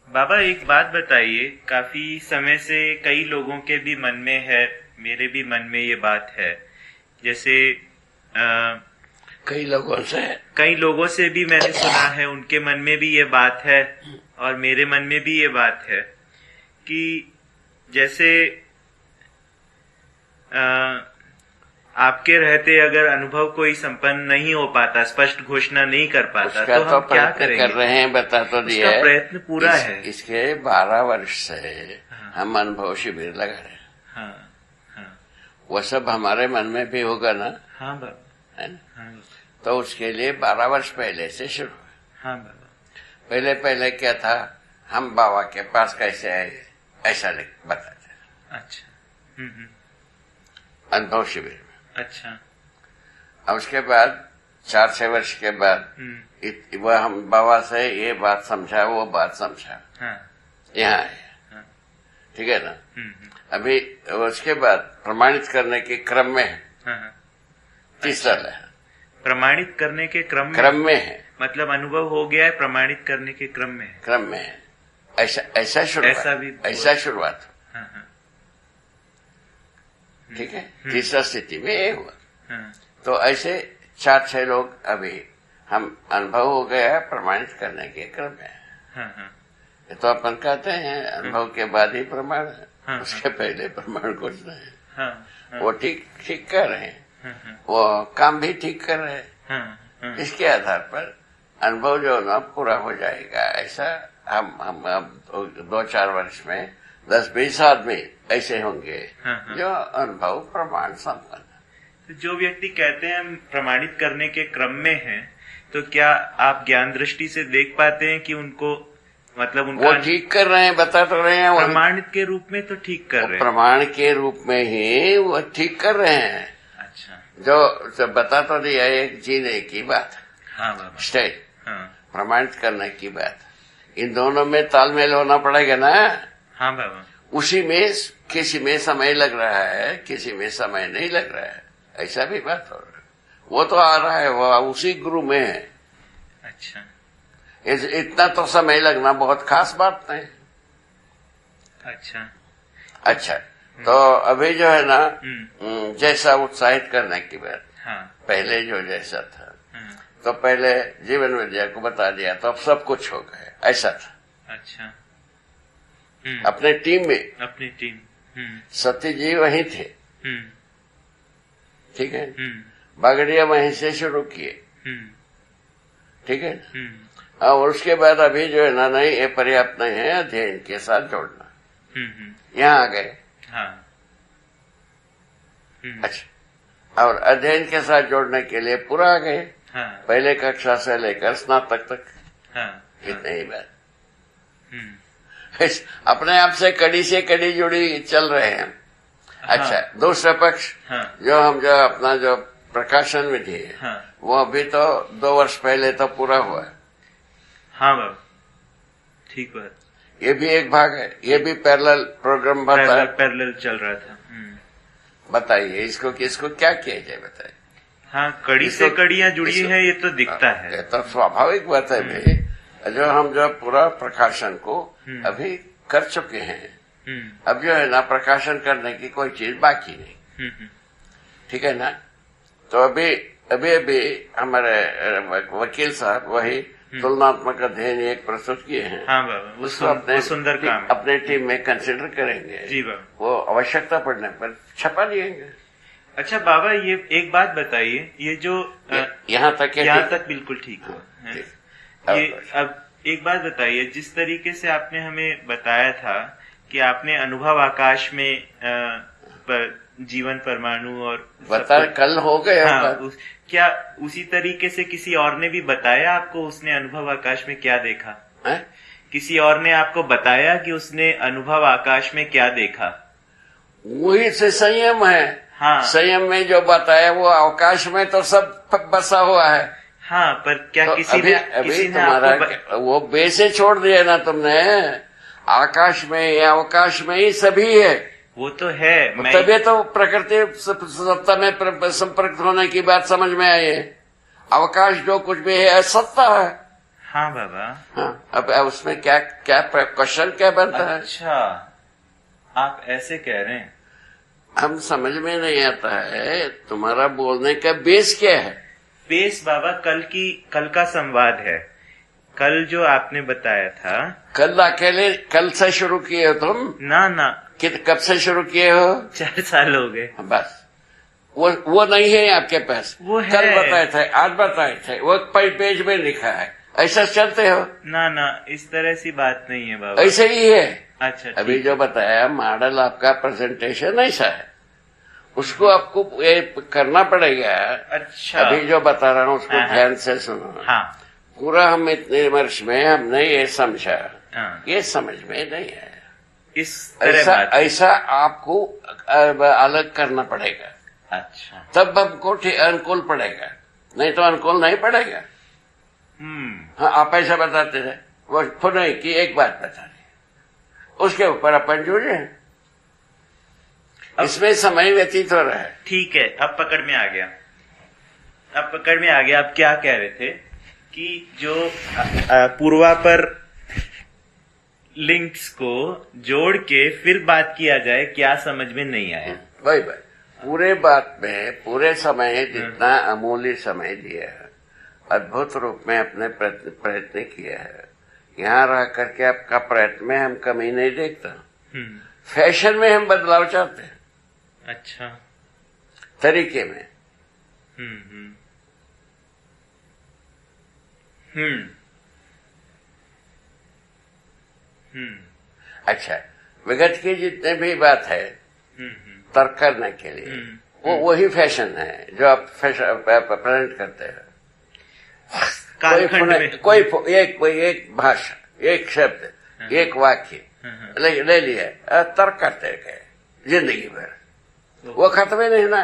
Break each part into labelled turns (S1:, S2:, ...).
S1: बाबा एक बात बताइए, काफी समय से कई लोगों के भी मन में है, मेरे भी मन में ये बात है, जैसे
S2: कई लोगों से
S1: भी मैंने सुना है, उनके मन में भी ये बात है और मेरे मन में भी ये बात है कि जैसे आपके रहते अगर अनुभव कोई संपन्न नहीं हो पाता, स्पष्ट घोषणा नहीं कर पाता, तो हम क्या करेंगे?
S2: कर रहे हैं, बता तो दिया
S1: है, प्रयत्न पूरा है।
S2: इसके 12 वर्ष से हम अनुभव शिविर लगा रहे हैं।
S1: हाँ, हाँ।
S2: वो सब हमारे मन में भी होगा ना?
S1: हाँ बाबा,
S2: है ना?
S1: हाँ।
S2: तो उसके लिए 12 वर्ष पहले से शुरू हुआ।
S1: हाँ बाबा।
S2: पहले क्या था, हम बाबा के पास कैसे आए ऐसा बताते।
S1: अच्छा।
S2: अनुभव शिविर में।
S1: अच्छा।
S2: और उसके बाद 4-6 वर्ष के बाद वह हम बाबा से ये बात समझा, वो बात समझा,
S1: हाँ।
S2: यहाँ आए।
S1: हाँ।
S2: ठीक है ना? अभी उसके बाद प्रमाणित करने के क्रम में है।
S1: हाँ।
S2: तीसरा है
S1: प्रमाणित करने के क्रम
S2: में है,
S1: मतलब अनुभव हो गया है, प्रमाणित करने के क्रम में है।
S2: ऐसा शुरुआत।
S1: हाँ, हाँ।
S2: ठीक है। तीसरा स्थिति में ये हुआ।
S1: हाँ।
S2: तो ऐसे 4-6 लोग अभी हम अनुभव हो गया प्रमाणित करने के क्रम में है।
S1: हाँ, हाँ।
S2: ये तो अपन कहते हैं अनुभव के बाद ही प्रमाण है।
S1: हाँ।
S2: उसके पहले प्रमाण कुछ नहीं।
S1: हाँ। हाँ।
S2: वो ठीक कर रहे हैं।
S1: हाँ।
S2: वो काम भी ठीक कर रहे हैं।
S1: हाँ। हाँ।
S2: इसके आधार पर अनुभव जो ना पूरा हो जाएगा, ऐसा हम अब 2-4 वर्ष में 10-20 आदमी ऐसे होंगे।
S1: हाँ।
S2: जो अनुभव प्रमाण संपन्न।
S1: तो जो व्यक्ति कहते हैं हम प्रमाणित करने के क्रम में हैं, तो क्या आप ज्ञान दृष्टि से देख पाते हैं कि उनको मतलब उनका
S2: वो ठीक कर रहे हैं, बता तो रहे हैं।
S1: प्रमाणित के रूप में तो ठीक कर रहे हैं।
S2: प्रमाण के रूप में ही वो ठीक कर रहे हैं।
S1: अच्छा।
S2: जो बता तो दिया एक जीने की बात।
S1: हाँ बाबा।
S2: स्टेज।
S1: हाँ।
S2: प्रमाणित करने की बात। इन दोनों में तालमेल होना पड़ेगा ना?
S1: हाँ बाबा।
S2: उसी में किसी में समय लग रहा है, किसी में समय नहीं लग रहा है, ऐसा भी बात हो रहा है। वो तो आ रहा है, वो उसी गुरु में है।
S1: अच्छा।
S2: इतना तो समय लगना बहुत खास बात नहीं। अच्छा। तो अभी जो है ना, जैसा उत्साहित करने की बात।
S1: हाँ।
S2: पहले जो जैसा था, तो पहले जीवन विद्या को बता दिया तो अब सब कुछ हो गया, ऐसा था।
S1: अच्छा।
S2: अपने टीम सत्य जी वहीं थे। ठीक है। बागड़िया वहीं से शुरू किए। ठीक है। और उसके बाद अभी जो है ना, नहीं ये पर्याप्त नहीं है, अध्ययन के साथ जोड़ना। यहाँ आ गए।
S1: हाँ।
S2: अच्छा। और अध्ययन के साथ जोड़ने के लिए पूरा आ गए।
S1: हाँ।
S2: पहले कक्षा से लेकर स्नातक तक।
S1: हाँ।
S2: इतनी ही बात। अपने आप से कड़ी जुड़ी चल रहे हैं। अच्छा।
S1: हाँ।
S2: दूसरा पक्ष।
S1: हाँ।
S2: जो अपना जो प्रकाशन विधि है।
S1: हाँ।
S2: वो अभी तो 2 वर्ष पहले तो पूरा हुआ है।
S1: हाँ बाबा, ठीक बात।
S2: ये भी एक भाग है, ये भी पैरेलल प्रोग्राम
S1: पैरेलल चल रहा था।
S2: बताइए इसको क्या किया जाए, बताइए।
S1: हाँ, कड़ी से कड़ियां जुड़ी है, ये तो दिखता है।
S2: ये तो स्वाभाविक बात है भाई। जो हम जो पूरा प्रकाशन को अभी कर चुके हैं, अब जो है ना प्रकाशन करने की कोई चीज बाकी नहीं। ठीक है ना? तो अभी हमारे वकील साहब वही तुलनात्मक अध्ययन एक प्रस्तुत किए हैं।
S1: हाँ बाबा, वो सुंदर काम है।
S2: अपने टीम में कंसिडर करेंगे।
S1: जी बाबा। वो
S2: आवश्यकता पड़ने पर छपा दिएंगे।
S1: अच्छा बाबा, ये एक बात बताइए, ये जो
S2: यहाँ तक
S1: बिल्कुल ठीक हुआ। ये अब एक बात बताइए, जिस तरीके से आपने हमें बताया था कि आपने अनुभव आकाश में जीवन परमाणु और
S2: बता कल हो गया।
S1: हाँ, क्या उसी तरीके से किसी और ने भी बताया आपको, उसने अनुभव आकाश में क्या देखा
S2: है?
S1: किसी और ने आपको बताया कि उसने अनुभव आकाश में क्या देखा?
S2: वही से संयम है।
S1: हाँ।
S2: संयम में जो बताया वो आकाश में तो सब बसा हुआ है।
S1: हाँ, पर क्या तो किसी
S2: अभी तुम्हारा वो बेसे छोड़ दिया ना तुमने। आकाश में या अवकाश में ही सभी है।
S1: वो तो है,
S2: तभी तो प्रकृति सत्ता में संपर्क होने की बात समझ में आई है। अवकाश जो कुछ भी है सत्ता है।
S1: हाँ बाबा।
S2: हाँ, अब उसमें क्या क्या क्वेश्चन क्या बनता है?
S1: अच्छा, आप ऐसे कह रहे हैं।
S2: हम समझ में नहीं आता है तुम्हारा बोलने का बेस क्या है?
S1: बेस बाबा कल का संवाद है। कल जो आपने बताया था।
S2: कल अकेले कल से शुरू किए हो तुम?
S1: ना
S2: कब से शुरू किए हो?
S1: 4 साल हो गए।
S2: बस वो नहीं है आपके पास?
S1: वो है।
S2: कल बताए थे, आज बताए थे, वो पेज में लिखा है, ऐसा चलते हो?
S1: ना इस तरह सी बात नहीं है बाबा।
S2: ऐसे ही है।
S1: अच्छा,
S2: अभी जो बताया मॉडल आपका प्रेजेंटेशन ऐसा है, उसको आपको ये करना पड़ेगा।
S1: अच्छा,
S2: अभी जो बता रहा हूँ उसको ध्यान से सुनो।
S1: हाँ।
S2: पूरा हम इतने वर्ष में हमने ये समझा,
S1: हाँ।
S2: ये समझ में नहीं आया।
S1: इस तरह
S2: ऐसा आपको अलग करना पड़ेगा।
S1: अच्छा,
S2: तब हमको अनुकूल पड़ेगा, नहीं तो अनुकूल नहीं पड़ेगा। हाँ, आप ऐसा बताते थे, वो पुनः की एक बात बता दी, उसके ऊपर अपन जुड़े। इसमें समय व्यतीत हो रहा है।
S1: ठीक है, अब पकड़ में आ गया। आप क्या कह रहे थे कि जो पूर्वापर लिंक्स को जोड़ के फिर बात किया जाए, क्या समझ में नहीं आया?
S2: वही पूरे बात में पूरे समय जितना अमूल्य समय दिया है, अद्भुत रूप में अपने प्रयत्न किया है। यहाँ रह करके आपका प्रयत्न में हम कमी नहीं देखता। फैशन में हम बदलाव चाहते हैं।
S1: अच्छा,
S2: तरीके में। अच्छा, विगत की जितने भी बात है तर्क करने के लिए, वो वही फैशन है जो आप प्रेजेंट करते हैं। कोई एक भाषा, एक शब्द, एक वाक्य ले लिया, तर्क करते गए जिंदगी भर, वो खत्म ही नहीं ना।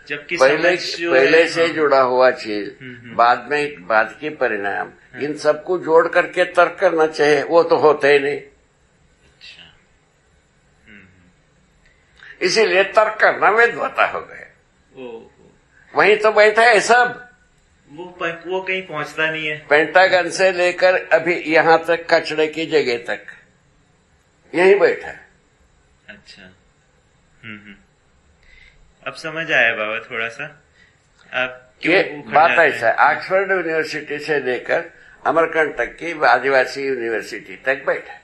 S1: जबकि
S2: पहले से जुड़ा हुआ चीज बाद में बाद के परिणाम, इन सबको जोड़ करके तर्क करना चाहिए, वो तो होते ही नहीं। इसीलिए तर्क करना विद्वता हो गए। वहीं तो बैठा है सब,
S1: वो कहीं पहुंचता नहीं है।
S2: पेंटागन से लेकर अभी यहाँ तक, कचड़े की जगह तक यहीं बैठा है।
S1: अच्छा, अब समझ आया बाबा थोड़ा सा। आप
S2: ये बात ऐसा है, ऑक्सफोर्ड यूनिवर्सिटी से लेकर अमरकंटक की आदिवासी यूनिवर्सिटी तक बैठा है।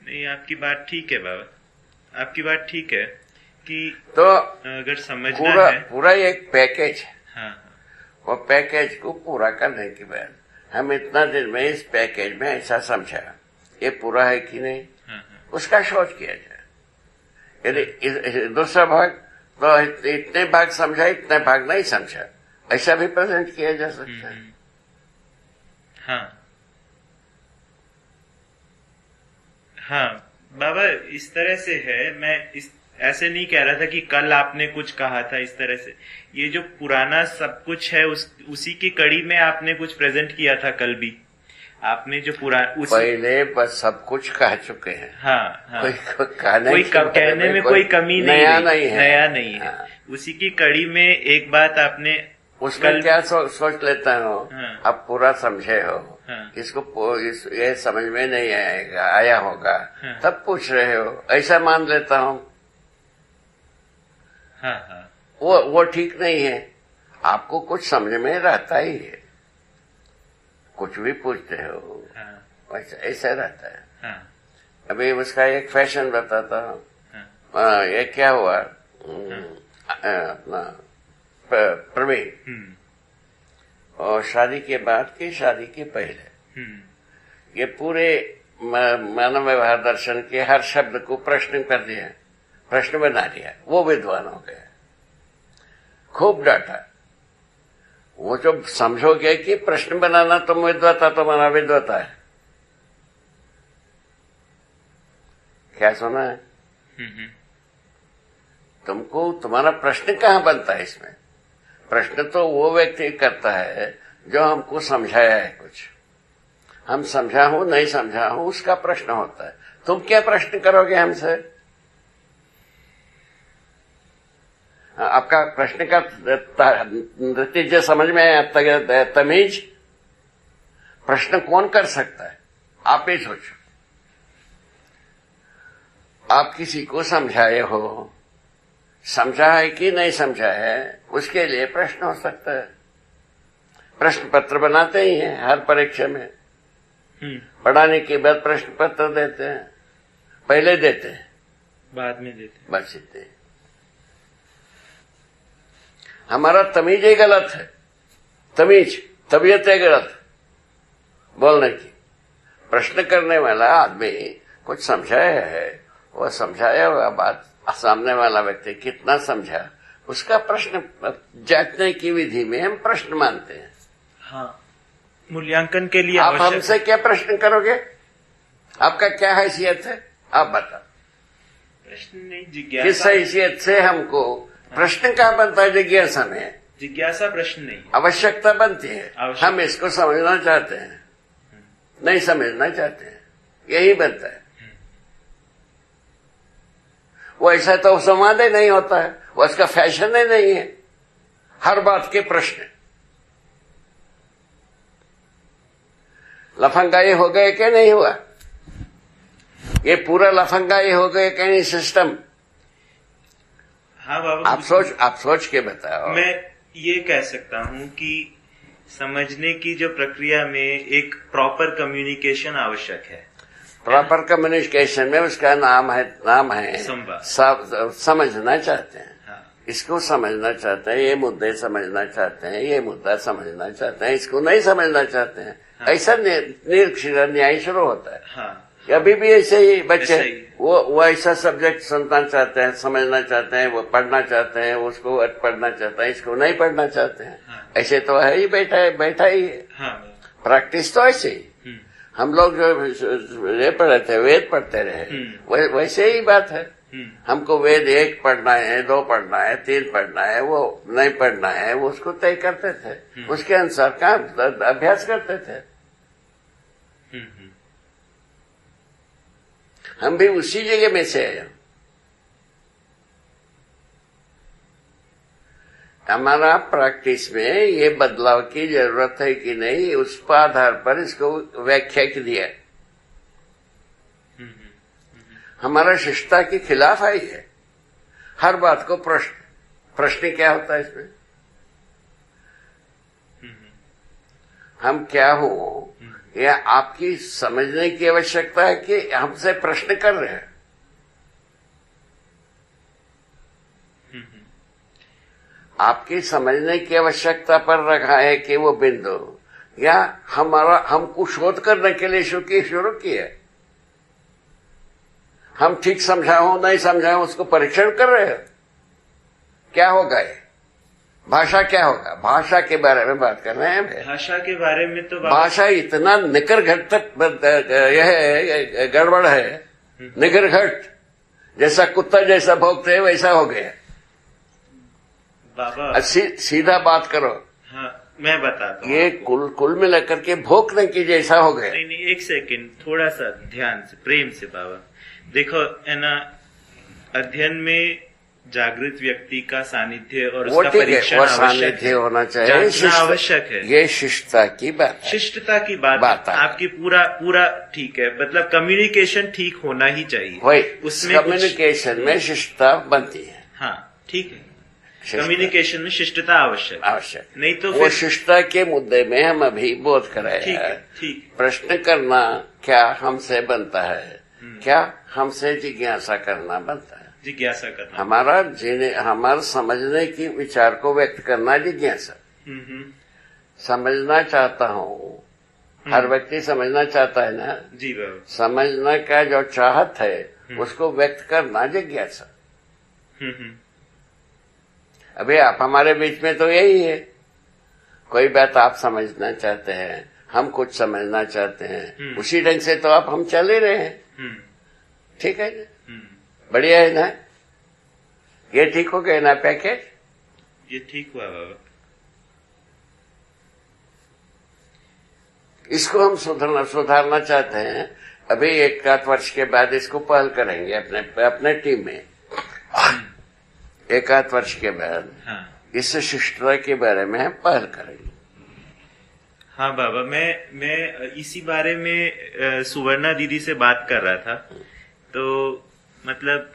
S1: नहीं, आपकी बात ठीक है बाबा, आपकी बात ठीक है कि
S2: तो
S1: अगर समझना है
S2: पूरा एक पैकेज है।
S1: हाँ।
S2: वो पैकेज को पूरा करने के बाद हम इतना दिन में इस पैकेज में ऐसा समझा, ये पूरा है कि नहीं, उसका सोच किया जाए। यदि दूसरा भाग तो इतने भाग समझा, इतने भाग नहीं समझा, ऐसा भी प्रेजेंट किया जा सकता है।
S1: हाँ बाबा, इस तरह से है। मैं ऐसे नहीं कह रहा था कि कल आपने कुछ कहा था इस तरह से। ये जो पुराना सब कुछ है उसी की कड़ी में आपने कुछ प्रेजेंट किया था कल भी। आपने जो
S2: पहले बस सब कुछ कह चुके हैं।
S1: हाँ।
S2: कोई
S1: कहने में कोई कमी
S2: नया
S1: नहीं है। उसी की कड़ी में एक बात आपने
S2: उसमें क्या सोच लेता हो। अब पूरा समझे हो। इसको ये समझ में नहीं आया होगा, तब पूछ रहे हो, ऐसा मान लेता हूँ। वो ठीक नहीं है। आपको कुछ समझ में रहता ही है, कुछ भी पूछते हो, ऐसा रहता है। अभी उसका एक फैशन बताता हूँ। ये क्या हुआ, अपना प्रवीण और शादी के बाद की शादी के पहले ये पूरे मानव व्यवहार दर्शन के हर शब्द को प्रश्न कर दिया, प्रश्न बना दिया। वो विद्वान हो गया, खूब डांटा। वो जो समझोगे कि प्रश्न बनाना तुम विद्वता, तो मना विद्वता है। क्या सुना है? तुमको तुम्हारा प्रश्न कहाँ बनता है इसमें? प्रश्न तो वो व्यक्ति करता है जो हमको समझाया है कुछ। हम समझा हूं नहीं समझा हूं उसका प्रश्न होता है। तुम क्या प्रश्न करोगे हमसे? आपका प्रश्न का नतीजा समझ में आया? तमीज प्रश्न कौन कर सकता है? आप ही सोचो। आप किसी को समझाए हो, समझा है कि नहीं समझा है, उसके लिए प्रश्न हो सकता है। प्रश्न पत्र बनाते ही हैं हर परीक्षा में। पढ़ाने के बाद प्रश्न पत्र देते हैं। पहले देते हैं,
S1: बाद में देते हैं,
S2: बस इतने। हमारा तमीज ही गलत है। तबीयत है गलत बोलने की। प्रश्न करने वाला आदमी कुछ समझाया है, वो समझाया हुआ बात सामने वाला व्यक्ति कितना समझा, उसका प्रश्न जांचने की विधि में हम प्रश्न मानते हैं।
S1: हाँ, मूल्यांकन के लिए
S2: आप हमसे क्या प्रश्न करोगे? आपका क्या हैसियत है? आप बताओ।
S1: प्रश्न नहीं, जिज्ञासा।
S2: किस हैसियत से हमको प्रश्न कहाँ बनता है? जिज्ञासा में।
S1: जिज्ञासा प्रश्न नहीं,
S2: आवश्यकता बनती है। हम इसको समझना चाहते हैं, नहीं समझना चाहते हैं, यही बनता है। वो ऐसा तो संवाद ही नहीं होता है, वो उसका फैशन ही नहीं है। हर बात के प्रश्न। लफंगाई हो गए क्या नहीं हुआ? ये पूरा लफंगाई हो गए क्या नहीं सिस्टम?
S1: हाँ बाबा,
S2: आप सोच के बताओ।
S1: मैं ये कह सकता हूँ कि समझने की जो प्रक्रिया में एक प्रॉपर कम्युनिकेशन आवश्यक है।
S2: प्रॉपर कम्युनिकेशन में उसका नाम है समझना चाहते हैं।
S1: हाँ।
S2: इसको समझना चाहते हैं, ये मुद्दे समझना चाहते हैं, ये मुद्दा समझना चाहते हैं, इसको नहीं समझना चाहते हैं। हाँ। ऐसा निरीक्षण न्याय शुरू होता है। हाँ। अभी भी ऐसे ही बच्चे वो ऐसा सब्जेक्ट सुनना चाहते हैं, समझना चाहते हैं, वो पढ़ना चाहते हैं, उसको पढ़ना चाहते हैं, इसको नहीं पढ़ना चाहते हैं। हाँ। ऐसे तो है ही, बैठा ही है। हाँ। प्रैक्टिस तो ऐसे ही। हम लोग जो ये पढ़े थे, वेद पढ़ते रहे, वैसे ही बात है। हमको वेद 1 पढ़ना है, 2 पढ़ना है, 3 पढ़ना है, वो नहीं पढ़ना है, वो उसको तय करते थे। उसके अनुसार का अभ्यास करते थे। हम भी उसी जगह में से आए। हमारा प्रैक्टिस में ये बदलाव की जरूरत है कि नहीं, उस पर आधार पर इसको व्याख्या की दिया। हमारा शिष्टता के खिलाफ है ये। हर बात को प्रश्न क्या होता है इसमें? हम क्या हो, या आपकी समझने की आवश्यकता है कि हमसे प्रश्न कर रहे हैं? आपकी समझने की आवश्यकता पर रखा है कि वो बिंदु, या हमको शोध करने के लिए शुरू किया? हम ठीक समझाओ नहीं समझाओ उसको परीक्षण कर रहे हैं। क्या होगा ये? भाषा क्या होगा? भाषा के बारे में बात कर रहे हैं।
S1: भाषा के बारे में तो
S2: भाषा इतना निकर घट यह गड़बड़ है, निगर घट, जैसा कुत्ता जैसा भौंकते हैं वैसा हो गया।
S1: बाबा
S2: सीधा बात करो।
S1: हाँ, मैं बताता हूँ।
S2: ये कुल मिला करके भोंकने की जैसा हो गया।
S1: नहीं, एक सेकंड, थोड़ा सा ध्यान से, प्रेम से बाबा। देखो है ना, अध्ययन में जागृत व्यक्ति का सानिध्य और उसका परीक्षण आवश्यक है,
S2: होना चाहिए,
S1: आवश्यक है।
S2: ये शिष्टता की बात है।
S1: शिष्टता की बात आपकी पूरा ठीक है। मतलब कम्युनिकेशन ठीक होना ही चाहिए।
S2: वही
S1: उसमें
S2: कम्युनिकेशन में शिष्टता बनती है।
S1: हाँ, ठीक है। कम्युनिकेशन में शिष्टता आवश्यक नहीं तो
S2: वो शिष्टता के मुद्दे में हम अभी बोध कर रहे हैं।
S1: ठीक।
S2: प्रश्न करना क्या हमसे बनता है? क्या हमसे जिज्ञासा करना बनता है?
S1: जिज्ञासा करना,
S2: हमारा समझने की विचार को व्यक्त करना जिज्ञासा। समझना चाहता हूँ, हर व्यक्ति समझना चाहता है ना
S1: जी बाबा।
S2: समझने का जो चाहत है उसको व्यक्त करना जिज्ञासा। अभी आप हमारे बीच में तो यही है। कोई बात आप समझना चाहते हैं, हम कुछ समझना चाहते हैं, उसी ढंग से तो आप हम चल ही रहे हैं। ठीक है ना? बढ़िया है ना? ये ठीक हो गया ना पैकेज?
S1: ये ठीक हुआ बाबा।
S2: इसको हम सुधारना चाहते हैं। अभी 1 आध वर्ष के बाद इसको पहल करेंगे अपने टीम में। एक आध वर्ष के बाद इस शिष्टता के बारे में हम पहल करेंगे।
S1: हाँ बाबा, मैं इसी बारे में सुवर्णा दीदी से बात कर रहा था। तो मतलब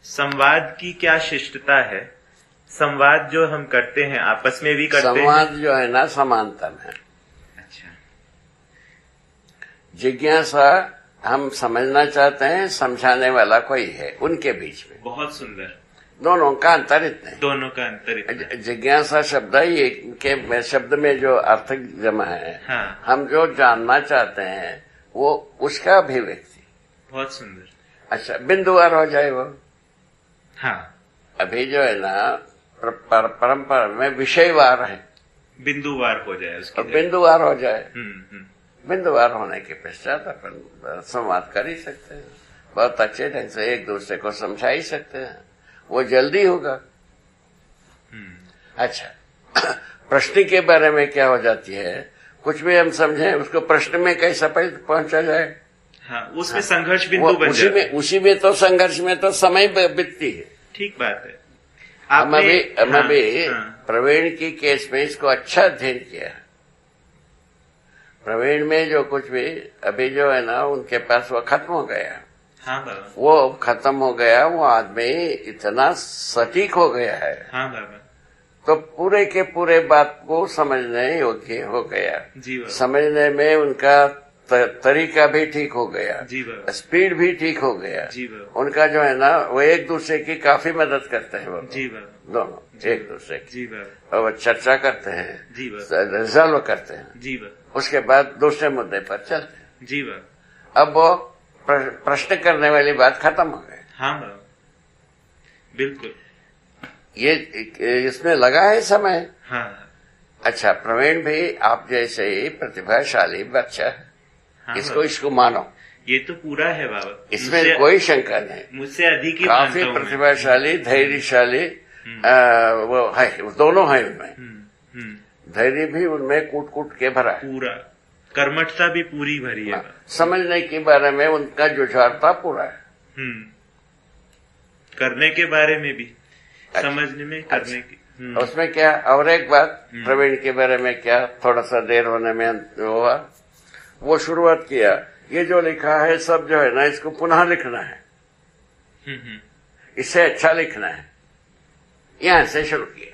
S1: संवाद की क्या शिष्टता है? संवाद जो हम करते हैं आपस में भी करते हैं।
S2: संवाद जो है ना समानता में।
S1: अच्छा।
S2: जिज्ञासा हम समझना चाहते हैं, समझाने वाला कोई है उनके बीच में।
S1: बहुत सुंदर।
S2: दोनों का अंतर इतना है।
S1: दोनों का अंतर इतना है।
S2: जिज्ञासा शब्द ही के शब्द में जो अर्थ जमा है।
S1: हाँ।
S2: हम जो जानना चाहते हैं वो उसका अभिव्यक्ति।
S1: बहुत सुंदर।
S2: अच्छा, बिंदुवार हो जाए वो।
S1: हाँ।
S2: अभी जो है ना परंपरा में विषयवार है,
S1: बिंदुवार हो जाए उसकी जगह।
S2: बिंदुवार हो जाए।
S1: बिंदुवार
S2: होने के पश्चात अपन संवाद कर ही सकते हैं, बहुत अच्छे ढंग से एक दूसरे को समझा ही सकते हैं, वो जल्दी होगा। अच्छा, प्रश्न के बारे में क्या हो जाती है, कुछ भी हम समझें उसको प्रश्न में कैसा पहुंचा जाए।
S1: हाँ, उसमें संघर्ष बिंदु बन जाता है।
S2: उसी में तो संघर्ष में तो समय बीतती है।
S1: ठीक बात है।
S2: हम अभी प्रवीण की केस में इसको अच्छा अध्ययन किया। प्रवीण में जो कुछ भी अभी जो है ना उनके पास वो खत्म हो गया।
S1: हाँ बाबा।
S2: वो खत्म हो गया, वो आदमी इतना सटीक हो गया है।
S1: हाँ बाबा।
S2: तो पूरे के पूरे बात को समझने योग्य हो गया।
S1: जी बाबा।
S2: समझने में उनका तरीका भी ठीक हो गया।
S1: जी बाबा।
S2: स्पीड भी ठीक हो गया।
S1: जी बाबा।
S2: उनका जो है ना वो एक दूसरे की काफी मदद करते हैं वो।
S1: जी बाबा।
S2: दोनों एक दूसरे की।
S1: जी बाबा।
S2: और चर्चा करते हैं।
S1: जी बाबा।
S2: रिजॉल्व करते हैं।
S1: जी बाबा। उसके
S2: उसके बाद दूसरे मुद्दे पर चलते हैं।
S1: जी बाबा।
S2: अब वो प्रश्न करने वाली बात खत्म हो गई।
S1: हाँ बाबा, बिल्कुल।
S2: ये इसमें लगा है समय।
S1: हाँ।
S2: अच्छा, प्रवीण भी आप जैसे ही प्रतिभाशाली बच्चा है।
S1: हाँ
S2: इसको मानो।
S1: ये तो पूरा है बाबा,
S2: इसमें कोई शंका नहीं।
S1: मुझसे अधिक ही
S2: काफी प्रतिभाशाली, धैर्यशाली वो है, दोनों है उनमें। धैर्य भी उनमें कूट कूट के भरा है।
S1: पूरा कर्मठता भी पूरी भरी है।
S2: समझने के बारे में उनका जुझारता पूरा है।
S1: करने के बारे में भी। अच्छा। समझने में, करने की।
S2: उसमें क्या, और एक बात प्रवीण के बारे में क्या थोड़ा सा देर होने में हुआ, वो शुरुआत किया, ये जो लिखा है सब जो है ना इसको पुनः लिखना है, इससे अच्छा लिखना है, यहां से शुरू किया।